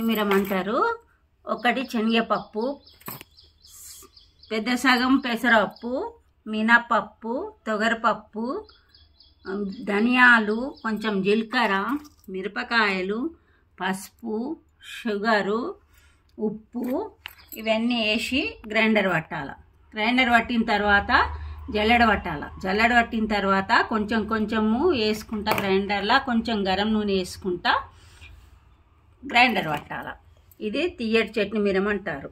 మీరమంటారు. ఒకటి శనగపప్పు, పెద్ద సగం పెసరపప్పు, మినపప్పు, తొగరపప్పు, ధనియాలు, కొంచెం జీలకర్ర, మిరపకాయలు, పసుపు, షుగరు, ఉప్పు ఇవన్నీ వేసి గ్రైండర్ పట్టాలి. గ్రైండర్ పట్టిన తర్వాత జల్లెడ పట్టాలి. జల్లెడ పట్టిన తర్వాత కొంచెం కొంచెము వేసుకుంటా గ్రైండర్లో కొంచెం గరం నూనె వేసుకుంటా గ్రైండర్ పట్టాలి. ఇది తియ్యటి చట్నీ మీరమంటారు.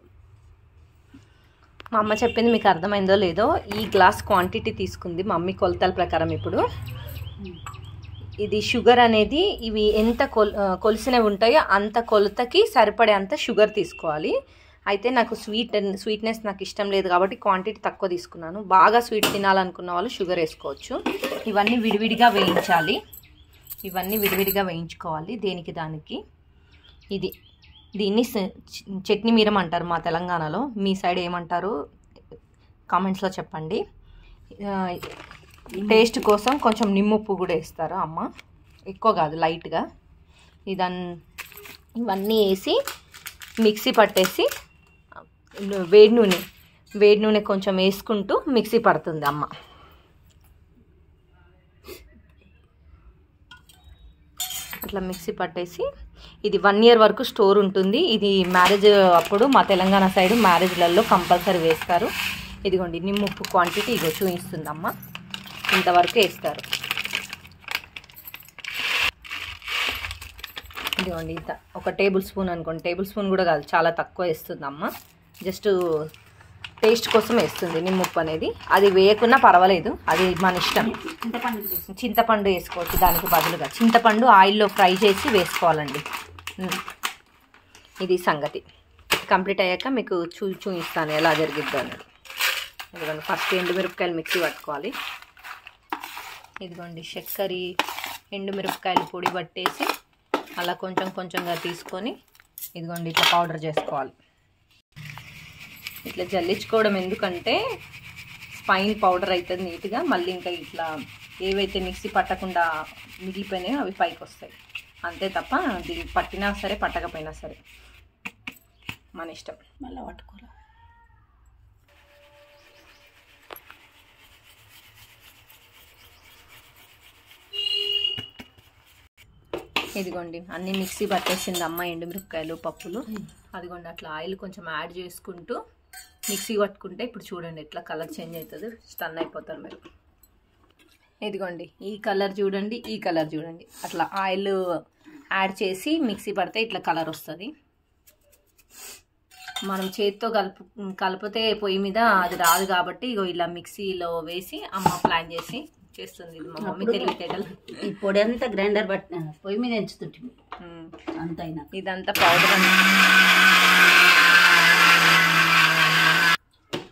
మా అమ్మ చెప్పింది మీకు అర్థమైందో లేదో. ఈ గ్లాస్ క్వాంటిటీ తీసుకుంది మా మమ్మీ కొలతల ప్రకారం. ఇప్పుడు ఇది షుగర్ అనేది ఇవి ఎంత కొలిసినవి ఉంటాయో అంత కొలతకి సరిపడే అంత షుగర్ తీసుకోవాలి. అయితే నాకు స్వీట్నెస్ నాకు ఇష్టం లేదు కాబట్టి క్వాంటిటీ తక్కువ తీసుకున్నాను. బాగా స్వీట్ తినాలనుకున్న వాళ్ళు షుగర్ వేసుకోవచ్చు. ఇవన్నీ విడివిడిగా వేయించాలి. ఇవన్నీ విడివిడిగా వేయించుకోవాలి దేనికి దానికి. దీన్ని చట్నీ మీరం అంటారు మా తెలంగాణలో. మీ సైడ్ ఏమంటారు కామెంట్స్లో చెప్పండి. టేస్ట్ కోసం కొంచెం నిమ్మప్పు కూడా వేస్తారు అమ్మ, ఎక్కువ కాదు లైట్గా. ఇవన్నీ వేసి మిక్సీ పట్టేసి వేడి నూనె కొంచెం వేసుకుంటూ మిక్సీ పడుతుంది అమ్మ. అట్లా మిక్సీ పట్టేసి ఇది 1 year వరకు స్టోర్ ఉంటుంది. ఇది మ్యారేజ్ అప్పుడు మా తెలంగాణ సైడ్ మ్యారేజ్లలో కంపల్సరీ వేస్తారు. ఇదిగోండి నిమ్మప్పు క్వాంటిటీ ఇగో చూపిస్తుందమ్మ, ఇంతవరకు వేస్తారు. ఇదిగోండి ఇంత, ఒక టేబుల్ స్పూన్ అనుకోండి. టేబుల్ స్పూన్ కూడా కాదు, చాలా తక్కువ వేస్తుందమ్మ. జస్ట్ టేస్ట్ కోసం వేస్తుంది నిమ్మప్పు అనేది. అది వేయకున్నా పర్వాలేదు, అది మన ఇష్టం. చింతపండు వేసుకోవచ్చు దానికి బదులుగా. చింతపండు ఆయిల్లో ఫ్రై చేసి వేసుకోవాలండి. ఇది సంగతి. కంప్లీట్ అయ్యాక మీకు చూపిస్తాను ఎలా జరిగిద్దో అన్నది. ఇదిగోండి ఫస్ట్ ఎండుమిరపకాయలు మిక్సీ పట్టుకోవాలి. ఇదిగోండి చక్కెర, ఎండుమిరపకాయలు పొడి పట్టేసి అలా కొంచెం కొంచెంగా తీసుకొని ఇదిగోండి ఇట్లా పౌడర్ చేసుకోవాలి. ఇట్లా జల్లించుకోవడం ఎందుకంటే స్పైన్ పౌడర్ అవుతుంది నీట్గా. మళ్ళీ ఇంకా ఇట్లా ఏవైతే మిక్సీ పట్టకుండా మిగిలిపోయినాయో అవి పైకి వస్తాయి. అంతే తప్ప అది పట్టినా సరే పట్టకపోయినా సరే మన ఇష్టం. మళ్ళీ పట్టుకోవాలి. ఇదిగోండి అన్నీ మిక్సీ పట్టేసింది అమ్మ, ఎండుమిరపకాయలు పప్పులు. అదిగోండి అట్లా ఆయిల్ కొంచెం యాడ్ చేసుకుంటూ మిక్సీ పట్టుకుంటే ఇప్పుడు చూడండి ఎట్లా కలర్ చేంజ్ అవుతుంది. స్టన్ అయిపోతారు మీరు. ఇదిగోండి ఈ కలర్ చూడండి, ఈ కలర్ చూడండి. అట్లా ఆయిల్ యాడ్ చేసి మిక్సీ పడితే ఇట్లా కలర్ వస్తుంది. మనం చేతితో కలిపితే పొయ్యి మీద అది రాదు కాబట్టి ఇగో ఇలా మిక్సీలో వేసి అమ్మ ప్లాన్ చేసి చేస్తుంది. ఇది మా మమ్మీ తెలివితేటలు. ఈ పొడి అంతా గ్రైండర్ పట్టిన పొయ్యి మీద ఎంచుతుంటుంది అంతైనా. ఇదంతా పౌడర్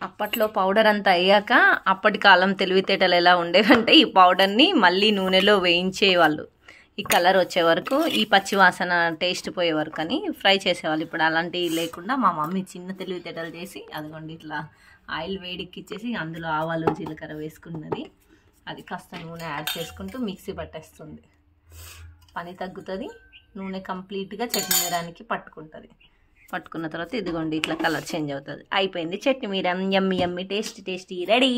అప్పట్లో పౌడర్ అంతా అయ్యాక అప్పటి కాలం తెలివితేటలు ఎలా ఉండేవంటే ఈ పౌడర్ని మళ్ళీ నూనెలో వేయించేవాళ్ళు. ఈ కలర్ వచ్చే వరకు, ఈ పచ్చి వాసన టేస్ట్ పోయే వరకు అని ఫ్రై చేసేవాళ్ళు. ఇప్పుడు అలాంటివి లేకుండా మా మమ్మీ చిన్న తెలివితేటలు చేసి అదిగోండి ఇట్లా ఆయిల్ వేడిక్కిచ్చేసి అందులో ఆవాలు జీలకర్ర వేసుకున్నది. అది కాస్త నూనె యాడ్ చేసుకుంటూ మిక్సీ పట్టేస్తుంది. పని తగ్గుతుంది, నూనె కంప్లీట్గా చట్నీ మీరానికి పట్టుకుంటుంది. పట్టుకున్న తర్వాత ఇదిగోండి ఇట్లా కలర్ చేంజ్ అవుతుంది. అయిపోయింది చట్నీ మీరం. యమ్మీ యమ్మీ టేస్టీ టేస్టీ రెడీ.